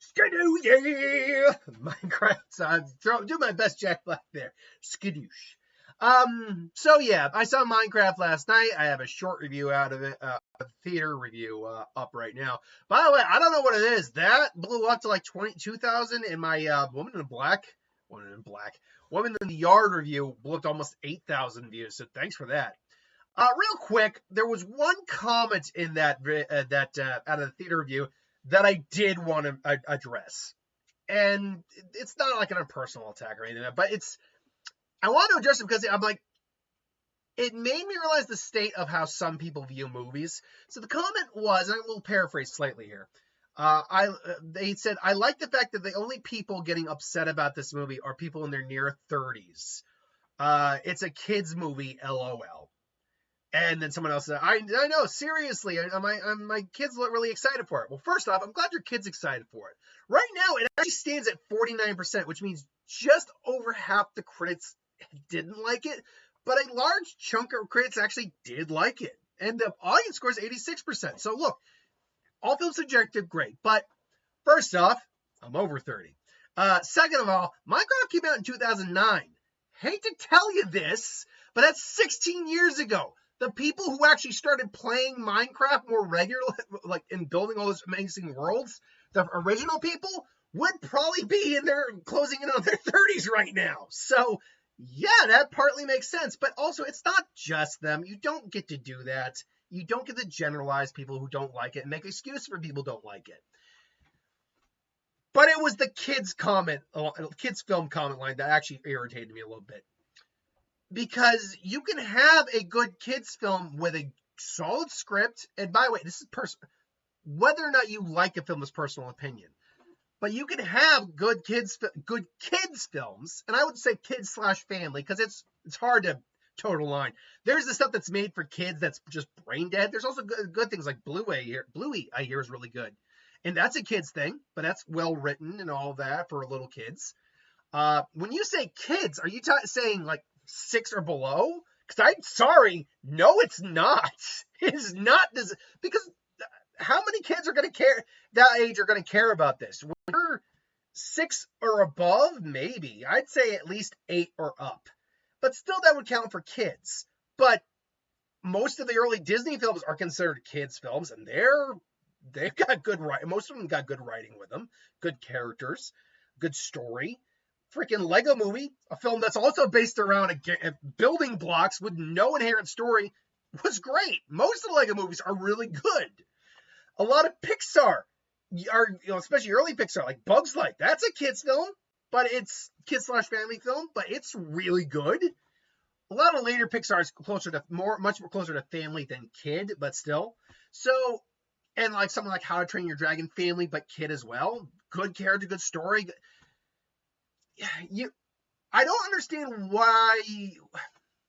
Skidoo, yeah! Minecraft, do my best Jack Black there. Skidoosh. So yeah, I saw Minecraft last night. I have a short review out of it, a theater review up right now. By the way, I don't know what it is. That blew up to like 22,000, and my Woman in the Yard review blew up to almost 8,000 views. So thanks for that. Real quick, there was one comment in that out of the theater review that I did want to address, and it's not like a personal attack or anything, but I want to address it because I'm like, it made me realize the state of how some people view movies. So the comment was, and I will paraphrase slightly here. They said, I like the fact that the only people getting upset about this movie are people in their near 30s. It's a kids movie, LOL. And then someone else said, I know, seriously, my kids look really excited for it. Well, first off, I'm glad your kid's excited for it. Right now, it actually stands at 49%, which means just over half the critics didn't like it, but a large chunk of critics actually did like it. And the audience score is 86%. So look, all films subjective, great. But first off, I'm over 30. Second of all, Minecraft came out in 2009. Hate to tell you this, but that's 16 years ago. The people who actually started playing Minecraft more regularly, like in building all those amazing worlds, the original people would probably be closing in on their 30s right now. So yeah, that partly makes sense. But also, it's not just them. You don't get to do that. You don't get to generalize people who don't like it and make excuses for people who don't like it. But it was the kids' film comment line that actually irritated me a little bit. Because you can have a good kids film with a solid script, and by the way, this is whether or not you like a film is personal opinion. But you can have good kids films, and I would say kids/family because it's hard to total line. There's the stuff that's made for kids that's just brain dead. There's also good things like Bluey, I hear is really good, and that's a kids thing, but that's well written and all that for little kids. When you say kids, are you saying like 6 or below? Because I'm sorry, no, it's not. It's not this, because how many kids are going to care that age are going to care about this? When you're 6 or above, maybe I'd say at least 8 or up, but still that would count for kids. But most of the early Disney films are considered kids films, and they've got good writing. Most of them got good writing with them, good characters, good story. Freaking Lego Movie, a film that's also based around building blocks with no inherent story, was great. Most of the Lego movies are really good. A lot of Pixar especially early Pixar, like Bugs Life, that's a kids film, but it's kids/family film, but it's really good. A lot of later Pixar is much more closer to family than kid, but still. So, and like something like How to Train Your Dragon, family but kid as well. Good character, good story. I don't understand why.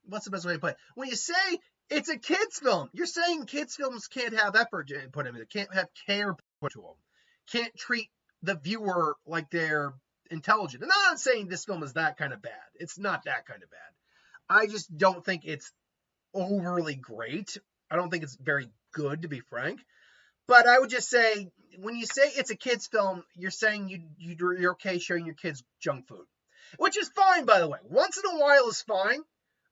What's the best way to put it? When you say it's a kids film, you're saying kids films can't have effort put into it, can't have care put to them, can't treat the viewer like they're intelligent. And I'm not saying this film is that kind of bad. It's not that kind of bad. I just don't think it's overly great. I don't think it's very good, to be frank. But I would just say, when you say it's a kids film, you're saying you're okay showing your kids junk food, which is fine, by the way. Once in a while is fine.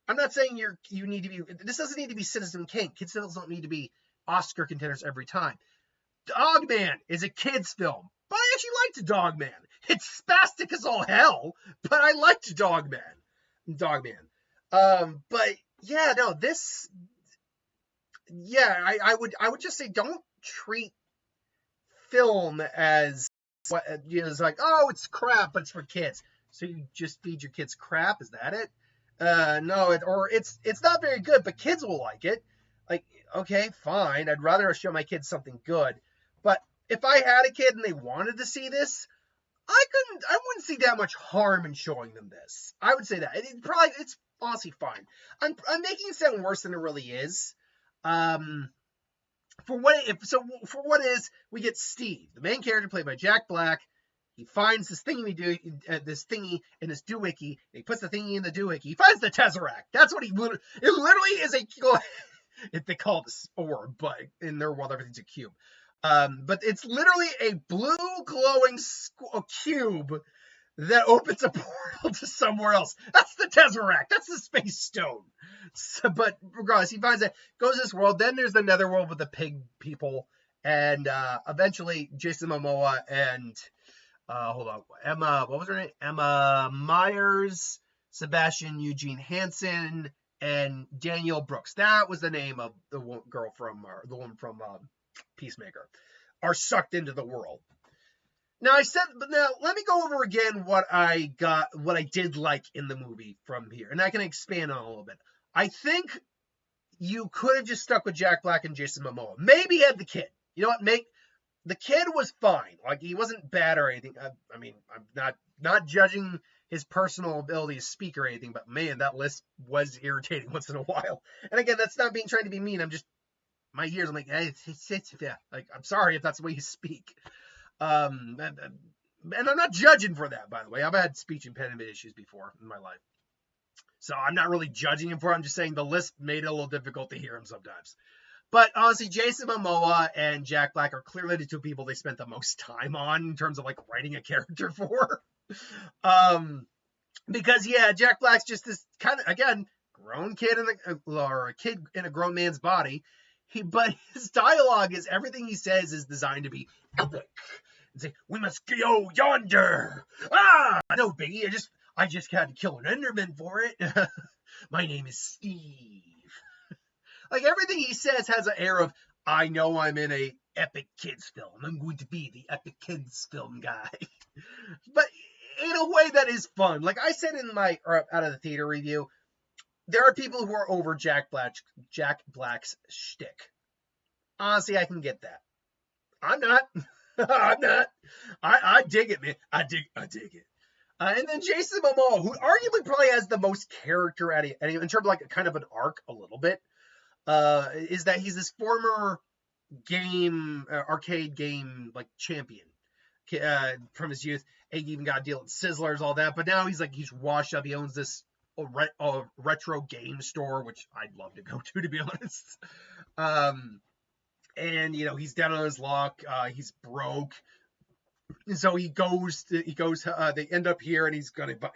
I'm not saying you need to be. This doesn't need to be Citizen Kane. Kids films don't need to be Oscar contenders every time. Dogman is a kids film, but I actually liked Dogman. It's spastic as all hell, but I liked Dogman. But yeah, no, this. Yeah, I would just say don't treat film as what it's like. Oh, it's crap, but it's for kids. So you just feed your kids crap? Is that it? No, it's not very good, but kids will like it. Like, okay, fine. I'd rather show my kids something good. But if I had a kid and they wanted to see this, I wouldn't see that much harm in showing them this. I would say that it's honestly fine. I'm making it sound worse than it really is. For what it is, we get Steve, the main character played by Jack Black. He finds this thingy in his doohickey. And he puts the thingy in the doohickey. He finds the Tesseract. That's what it literally is. They call it this orb, but in their world everything's a cube. But it's literally a blue glowing cube that opens a portal to somewhere else. That's the Tesseract. That's the Space Stone. So, but regardless, he finds it, goes to this world. Then there's the Netherworld with the pig people, and eventually Jason Momoa and hold on, Emma. What was her name? Emma Myers, Sebastian Eugene Hansen, and Danielle Brooks. That was the name of the girl from the woman from Peacemaker. Are sucked into the world. Now but now let me go over again what I did like in the movie from here, and I can expand on it a little bit. I think you could have just stuck with Jack Black and Jason Momoa. Maybe had the kid. You know what? The kid was fine. Like, he wasn't bad or anything. I mean, I'm not judging his personal ability to speak or anything, but man, that list was irritating once in a while. And again, that's not trying to be mean. I'm just, my ears, I'm like, hey, yeah. Like, I'm sorry if that's the way you speak. And I'm not judging for that, by the way. I've had speech impediment issues before in my life. So I'm not really judging him for it. I'm just saying the list made it a little difficult to hear him sometimes. But honestly, Jason Momoa and Jack Black are clearly the two people they spent the most time on in terms of like writing a character for. Because yeah, Jack Black's just this kind of, again, grown kid or a kid in a grown man's body. But his dialogue is, everything he says is designed to be epic. It's like, we must go yonder. No biggie. I just had to kill an Enderman for it. My name is Steve. Like, everything he says has an air of, I know I'm in a epic kids film. I'm going to be the epic kids film guy. But in a way that is fun. Like I said in my out of the theater review, there are people who are over Jack Black's shtick. Honestly, I can get that. I'm not. I'm not. I dig it, man. I dig it. And then Jason Momoa, who arguably probably has the most character in terms of like kind of an arc a little bit, is that he's this former arcade game like champion from his youth. He even got a deal with Sizzlers, all that. But now he's washed up. He owns this retro game store, which I'd love to go to be honest. And he's down on his luck. He's broke. And so they end up here, and he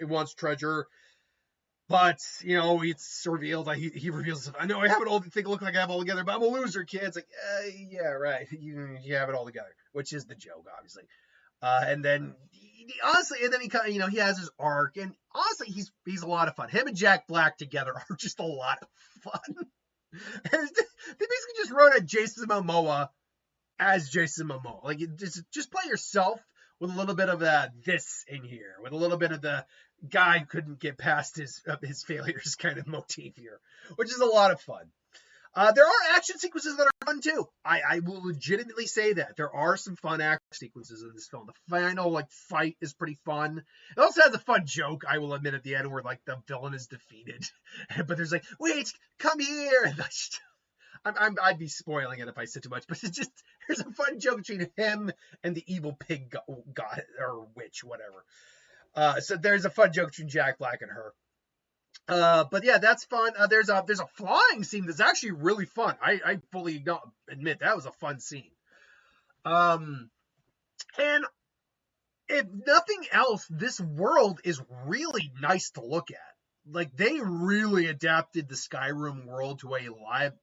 wants treasure. But, it's revealed, like, he reveals, I know I have it all, look like I have it all together, but I'm a loser, kid. It's like, yeah, right. You have it all together, which is the joke, obviously. And then, honestly, he he has his arc, and honestly, he's a lot of fun. Him and Jack Black together are just a lot of fun. And they basically just wrote a Jason Momoa as Jason Momoa. Like, just play yourself with a little bit of this in here, with a little bit of the guy who couldn't get past his failures kind of motif here, which is a lot of fun. There are action sequences that are fun too. I will legitimately say that there are some fun action sequences in this film. The final fight is pretty fun. It also has a fun joke, I will admit, at the end where the villain is defeated, but there's wait, come here. And I'd be spoiling it if I said too much, but there's a fun joke between him and the evil pig god or witch, whatever. So there's a fun joke between Jack Black and her. But yeah, that's fun. There's a flying scene that's actually really fun. I fully admit that was a fun scene. And if nothing else, this world is really nice to look at. Like, they really adapted the Skyrim world to a live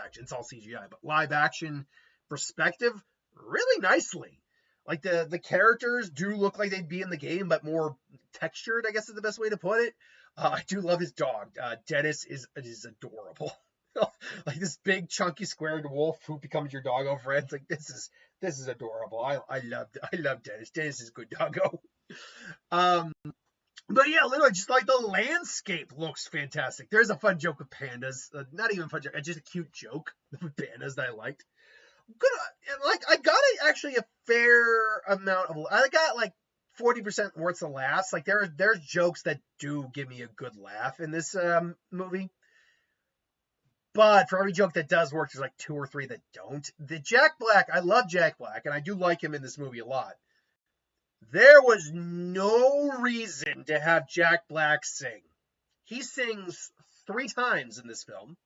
action. It's all CGI, but live action perspective really nicely. Like, the characters do look like they'd be in the game, but more textured, I guess is the best way to put it. I do love his dog. Dennis is adorable. Like, this big chunky square wolf who becomes your doggo friend. Like, this is adorable. I love Dennis. Dennis is a good doggo. But yeah, literally, just like the landscape looks fantastic. There's a fun joke with pandas. Not even a fun joke, just a cute joke with pandas that I liked. Good, I got it actually a fair amount of. I got 40% worth of laughs. Like, there's jokes that do give me a good laugh in this movie. But for every joke that does work, there's 2 or 3 that don't. The Jack Black, I love Jack Black, and I do like him in this movie a lot. There was no reason to have Jack Black sing. He sings 3 times in this film.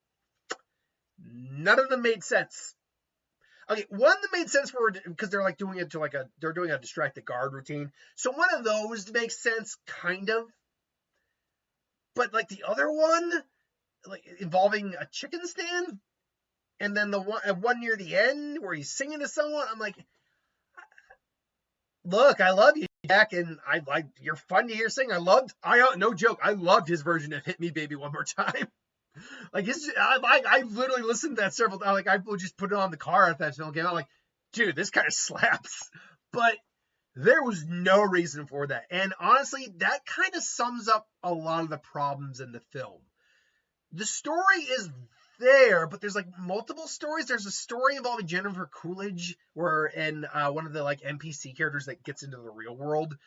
None of them made sense. Okay, one that made sense for because they're like doing it to like they're doing a distracted guard routine. So one of those makes sense, kind of. But like the other one, like involving a chicken stand, and then the one near the end where he's singing to someone, I'm like, look, I love you, Jack, and I like you're fun to hear sing. No joke, I loved his version of "Hit Me, Baby, One More Time." Like I literally listened to that several times. Like I would just put it on the car if that film came out. Like, dude, this kind of slaps. But there was no reason for that, and honestly, that kind of sums up a lot of the problems in the film. The story is there, but there's like multiple stories. There's a story involving Jennifer Coolidge, and one of the like NPC characters that gets into the real world.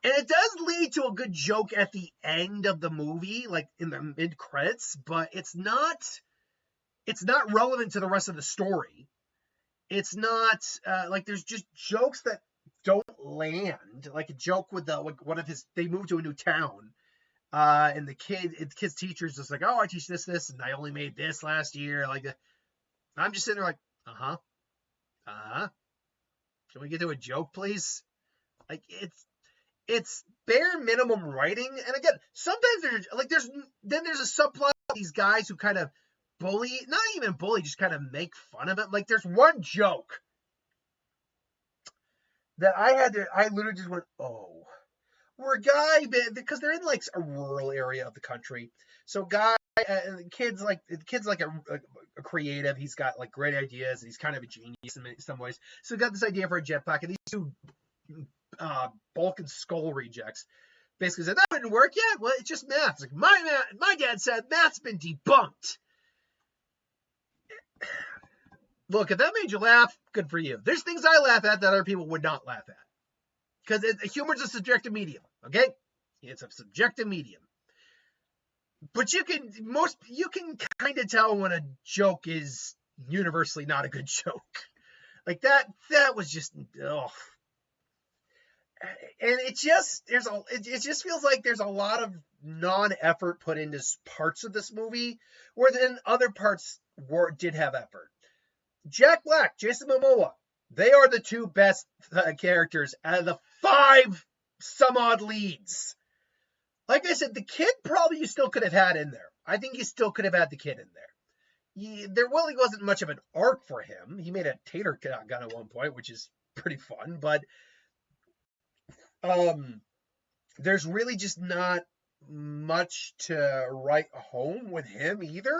And it does lead to a good joke at the end of the movie, like in the mid credits, but it's not relevant to the rest of the story. It's not like there's just jokes that don't land. Like a joke with one of his, they moved to a new town, and the kid's teacher's just like, oh, I teach this, and I only made this last year. Like, I'm just sitting there like, can we get to a joke, please? Like it's bare minimum writing, and again, sometimes there's a subplot of these guys who kind of not even bully, just kind of make fun of it. Like there's one joke that I literally just went, oh, where a guy, because they're in like a rural area of the country, so the kid's like a creative. He's got like great ideas, and he's kind of a genius in some ways. So he got this idea for a jetpack, and these two bulk and skull rejects basically said that wouldn't work. Yeah, well, it's just math. It's like my dad said math's been debunked. Look, if that made you laugh, good for you. There's things I laugh at that other people would not laugh at, because humor's a subjective medium. Okay, it's a subjective medium, but you can kind of tell when a joke is universally not a good joke. Like that was just ugh. And it just feels like there's a lot of non-effort put into parts of this movie, where then other parts did have effort. Jack Black, Jason Momoa, they are the two best characters out of the 5 some odd leads. Like I said, the kid probably you still could have had in there. I think you still could have had the kid in there. There really wasn't much of an arc for him. He made a tater gun at one point, which is pretty fun, but there's really just not much to write home with him either.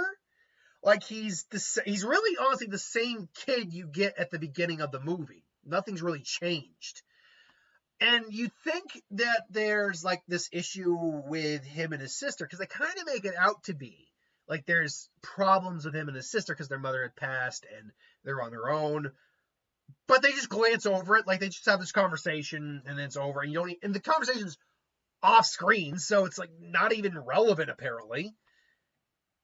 Like he's really honestly the same kid you get at the beginning of the movie. Nothing's really changed. And you think that there's like this issue with him and his sister, because they kind of make it out to be like there's problems with him and his sister because their mother had passed and they're on their own. But they just glance over it, like they just have this conversation and then it's over, and and the conversation's off screen, so it's like not even relevant apparently.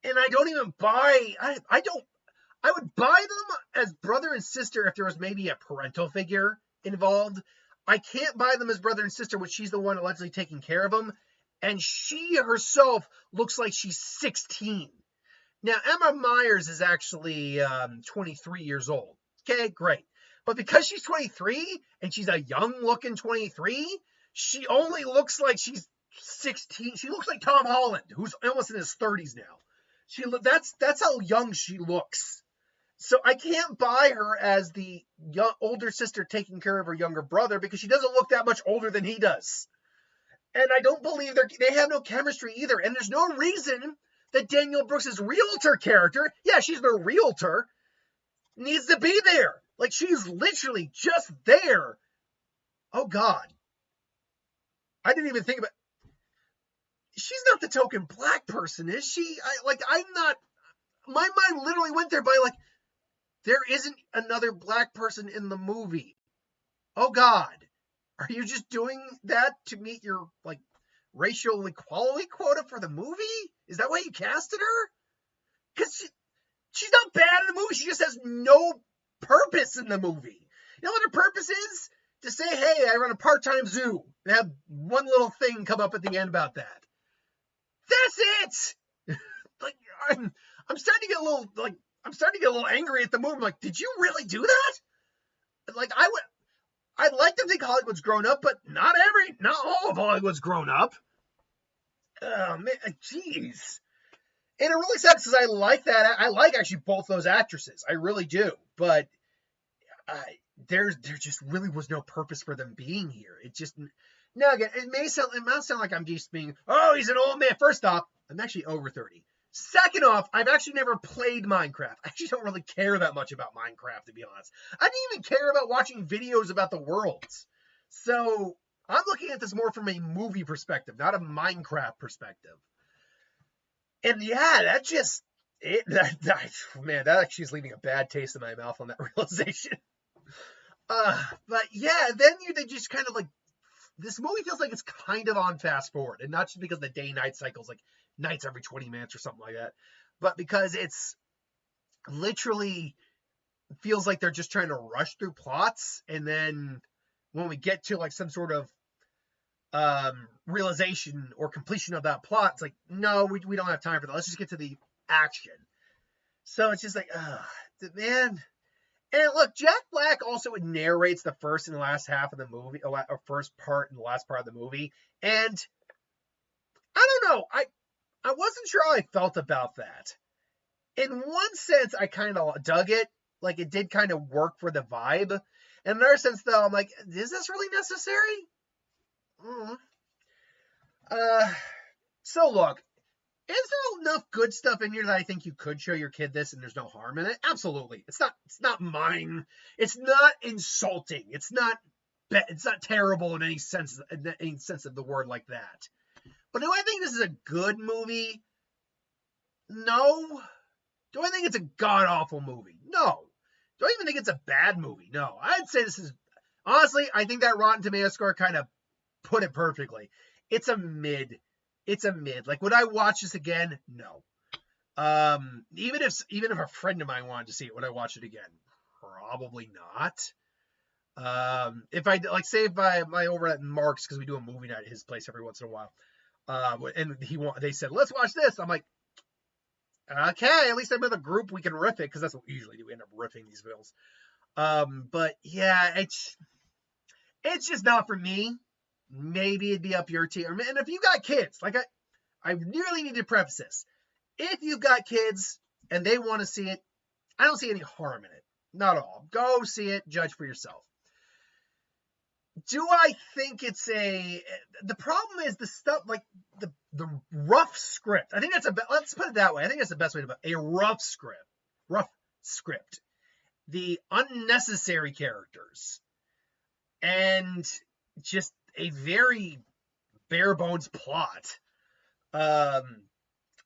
And I don't even buy. I would buy them as brother and sister if there was maybe a parental figure involved. I can't buy them as brother and sister when she's the one allegedly taking care of them, and she herself looks like she's 16. Now Emma Myers is actually 23 years old. Okay, great. But because she's 23 and she's a young-looking 23, she only looks like she's 16. She looks like Tom Holland, who's almost in his 30s now. That's how young she looks. So I can't buy her as the older sister taking care of her younger brother, because she doesn't look that much older than he does. And I don't believe they have no chemistry either. And there's no reason that Danielle Brooks' realtor character, yeah, she's the realtor, needs to be there. Like, she's literally just there. Oh, God. I didn't even think about... She's not the token black person, is she? I'm not... My mind literally went there by, like, there isn't another black person in the movie. Oh, God. Are you just doing that to meet your, like, racial equality quota for the movie? Is that why you casted her? Because she's not bad in the movie. She just has no purpose in the movie. You know what her purpose is? To say, hey, I run a part-time zoo, and have one little thing come up at the end about that. That's it. I'm starting to get a little angry at the movie. I'm like, did you really do that? like I'd like to think Hollywood's grown up, but not all of Hollywood's grown up. Oh man, jeez. And it really sucks because I like that. I like actually both those actresses. I really do. But there just really was no purpose for them being here. It just, now again, it might sound like I'm just being, oh, he's an old man. First off, I'm actually over 30. Second off, I've actually never played Minecraft. I actually don't really care that much about Minecraft, to be honest. I didn't even care about watching videos about the worlds. So I'm looking at this more from a movie perspective, not a Minecraft perspective. And yeah, that actually is leaving a bad taste in my mouth on that realization. But yeah, then they just kind of like, this movie feels like it's kind of on fast forward, and not just because the day-night cycle's like nights every 20 minutes or something like that, but because it's literally feels like they're just trying to rush through plots, and then when we get to like some sort of realization or completion of that plot, it's like, no, we don't have time for that. Let's just get to the action. So it's just like, man. And look, Jack Black also narrates the first and the last half of the movie, or first part and the last part of the movie. And I don't know, I wasn't sure how I felt about that. In one sense, I kind of dug it. Like, it did kind of work for the vibe. In another sense, though, I'm like, is this really necessary? So look, is there enough good stuff in here that I think you could show your kid this and there's no harm in it? Absolutely. It's not mine. It's not insulting. It's not terrible in any sense of the word like that. But do I think this is a good movie? No. Do I think it's a god-awful movie? No. Do I even think it's a bad movie? No. I'd say this is, honestly, I think that Rotten Tomatoes score kind of put it perfectly. It's a mid. Like, would I watch this again? No. Even if a friend of mine wanted to see it, would I watch it again? Probably not. If I over at Mark's, because we do a movie night at his place every once in a while, and they said, let's watch this. I'm like, okay, at least I'm with a group, we can riff it, because that's what we usually do. We end up riffing these films. But yeah, it's just not for me. Maybe it'd be up your tier. And if you got kids, like I really need to preface this. If you've got kids and they want to see it, I don't see any harm in it. Not at all. Go see it, judge for yourself. Do I think it's the problem is the stuff, like the rough script. I think let's put it that way. I think that's the best way to put it. A rough script. The unnecessary characters. And just a very bare bones plot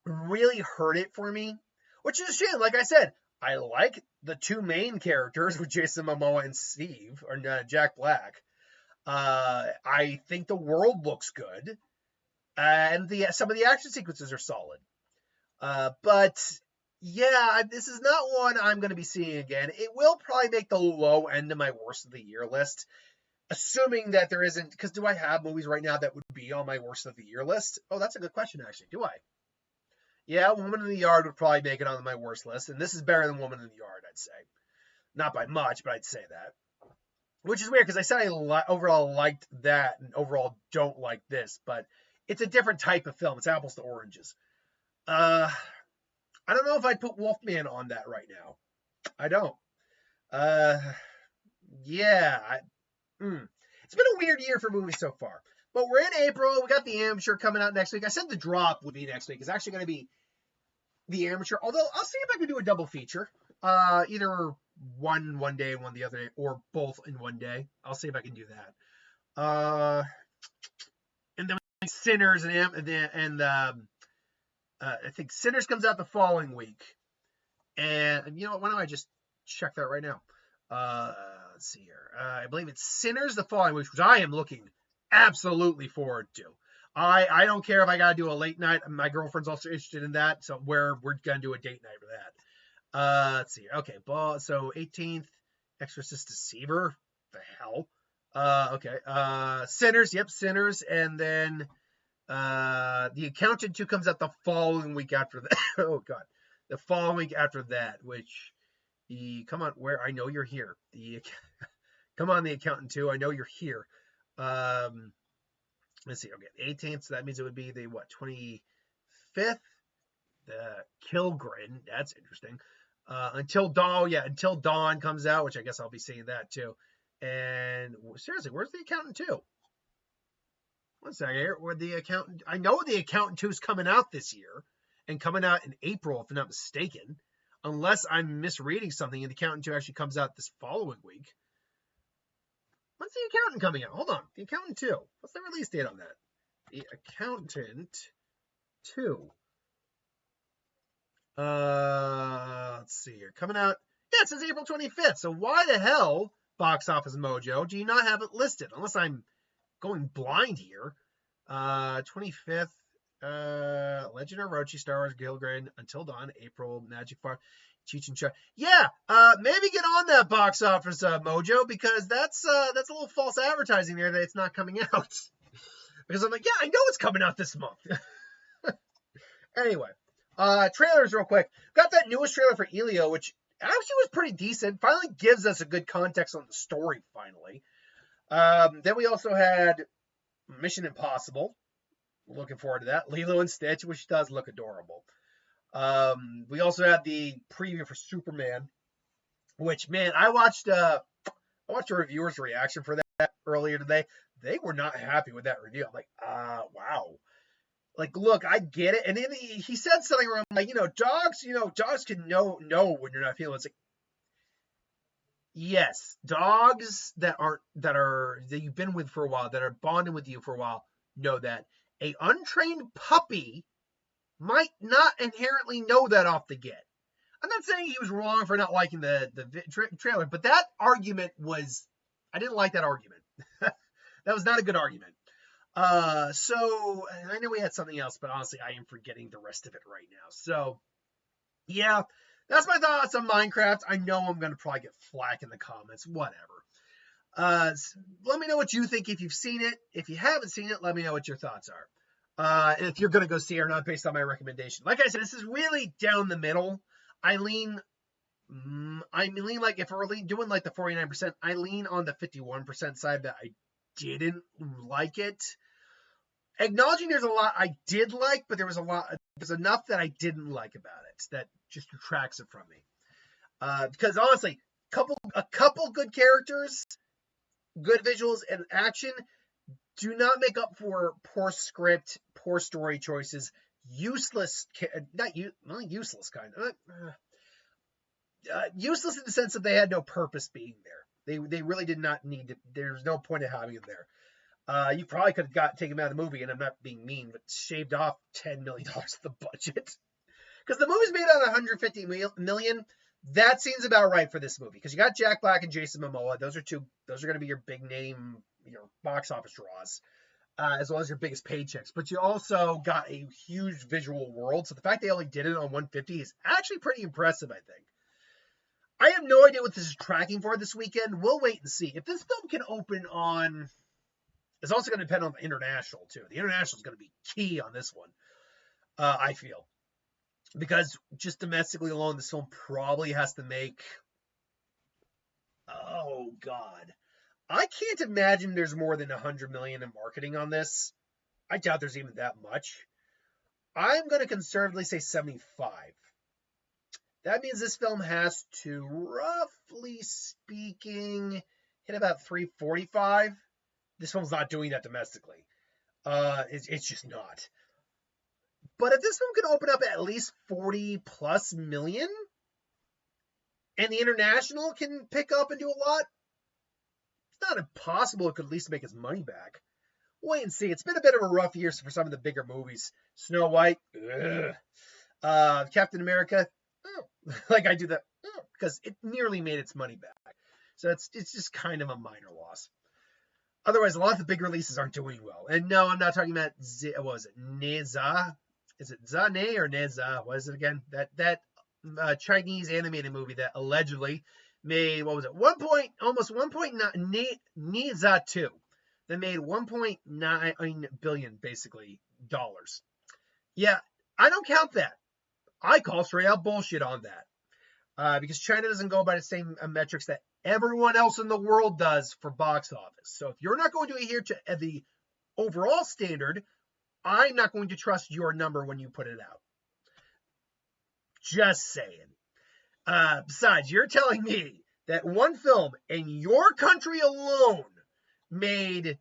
really hurt it for me, which is a shame. Like I said, I like the two main characters with Jason Momoa and Steve, or Jack Black. I think the world looks good, and some of the action sequences are solid. But yeah, this is not one I'm going to be seeing again. It will probably make the low end of my worst of the year list. Assuming that there isn't, because do I have movies right now that would be on my worst of the year list? Oh, that's a good question, actually. Do I? Yeah, Woman in the Yard would probably make it on my worst list, and this is better than Woman in the Yard, I'd say. Not by much, but I'd say that. Which is weird, because I said I overall liked that, and overall don't like this, but it's a different type of film. It's apples to oranges. I don't know if I'd put Wolfman on that right now. I don't. Yeah, it's been a weird year for movies so far. But we're in April. We got The Amateur coming out next week. I said The Drop would be next week. It's actually going to be The Amateur. Although I'll see if I can do a double feature. Either one day and one the other day, or both in one day. I'll see if I can do that. And then Sinners and I think Sinners comes out the following week. And you know what? Why don't I just check that right now? Let's see here. I believe it's Sinners the following week, which I am looking absolutely forward to. I don't care if I gotta do a late night. My girlfriend's also interested in that, so we're gonna do a date night for that. Let's see. Okay, so 18th, Exorcist Deceiver. The hell? Okay. Sinners. Yep, Sinners, and then The Accountant 2 comes out the following week after that. Oh God, the following week after that, which. Come on, where I know you're here. Come on, The Accountant 2. I know you're here. Let's see. Okay, the 18th. So that means it would be the what? 25th. The Kilgren. That's interesting. Until Dawn. Yeah, Until Dawn comes out, which I guess I'll be seeing that too. And seriously, where's The Accountant 2? One second here. Where The Accountant? I know The Accountant 2 is coming out this year, and coming out in April, if I'm not mistaken. Unless I'm misreading something, and The Accountant 2 actually comes out this following week. When's The Accountant coming out? Hold on. The Accountant 2. What's the release date on that? The Accountant 2. Let's see here. Coming out. Yeah, it says April 25th. So why the hell, Box Office Mojo, do you not have it listed? Unless I'm going blind here. 25th. Legend of Orochi, Star Wars, Kilgren, Until Dawn, April, Magic Farm, Cheech and Chong. Yeah, maybe get on that Box Office Mojo, because that's a little false advertising there that it's not coming out. Because I'm like, yeah, I know it's coming out this month. Anyway, trailers real quick. Got that newest trailer for Elio, which actually was pretty decent. Finally gives us a good context on the story, finally. Then we also had Mission Impossible. Looking forward to that. Lilo and Stitch, which does look adorable. We also had the preview for Superman, which, man, I watched a reviewer's reaction for that earlier today. They were not happy with that review. I'm like, wow. Like, look, I get it. And then he said something where I'm like, dogs can know when you're not feeling it. It's like, yes, dogs that you've been with for a while, that are bonding with you for a while, know that. A untrained puppy might not inherently know that off the get. I'm not saying he was wrong for not liking the trailer, but that argument was, I didn't like that argument. That was not a good argument. So I know we had something else, but honestly, I am forgetting the rest of it right now. So yeah, that's my thoughts on Minecraft. I know I'm going to probably get flack in the comments, whatever. Let me know what you think if you've seen it. If you haven't seen it, let me know what your thoughts are. And if you're going to go see it or not based on my recommendation. Like I said, this is really down the middle. I lean like, if we're doing like the 49%, I lean on the 51% side that I didn't like it. Acknowledging there's a lot I did like, but there's enough that I didn't like about it that just detracts it from me. Because honestly, a couple good characters, good visuals, and action do not make up for poor script, poor story choices, useless kind of useless in the sense that they had no purpose being there. They really did not need to. There's no point of having them there. You probably could have taken them out of the movie, and I'm not being mean, but shaved off $10 million of the budget, because the movie's made on $150 million. That seems about right for this movie, because you got Jack Black and Jason Momoa. Those are going to be your big name, box office draws, as well as your biggest paychecks. But you also got a huge visual world. So the fact they only did it on 150 is actually pretty impressive, I think. I have no idea what this is tracking for this weekend. We'll wait and see. If this film can open on, it's also going to depend on the international too. The international is going to be key on this one, I feel. Because just domestically alone, this film probably has to make, oh God, I can't imagine there's more than $100 million in marketing on this. I doubt there's even that much. I'm going to conservatively say 75. That means this film has to, roughly speaking, hit about 345. This film's not doing that domestically. It's just not. But if this film can open up at least 40 plus million, and the international can pick up and do a lot, it's not impossible it could at least make its money back. Wait and see. It's been a bit of a rough year for some of the bigger movies. Snow White, Captain America, like I do that, because it nearly made its money back. So it's just kind of a minor loss. Otherwise, a lot of the big releases aren't doing well. And no, I'm not talking about, what was it, Neza? Is it Zane or Neza? What is it again? That Chinese animated movie that allegedly made, what was it, almost 1.9, Neza 2. That made 1.9 billion, basically, dollars. Yeah, I don't count that. I call straight out bullshit on that. Because China doesn't go by the same metrics that everyone else in the world does for box office. So if you're not going to adhere to the overall standard, I'm not going to trust your number when you put it out. Just saying. Besides, you're telling me that one film in your country alone made,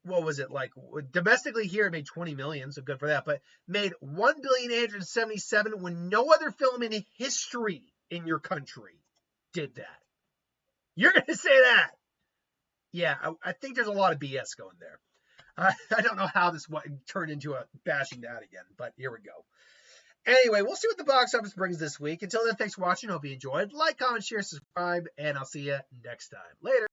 what was it, like domestically here it made 20 million, so good for that, but made 1,877,000,000 when no other film in history in your country did that. You're going to say that? Yeah, I think there's a lot of BS going there. I don't know how this turned into a bashing that again, but here we go. Anyway, we'll see what the box office brings this week. Until then, thanks for watching. Hope you enjoyed. Like, comment, share, subscribe, and I'll see you next time. Later.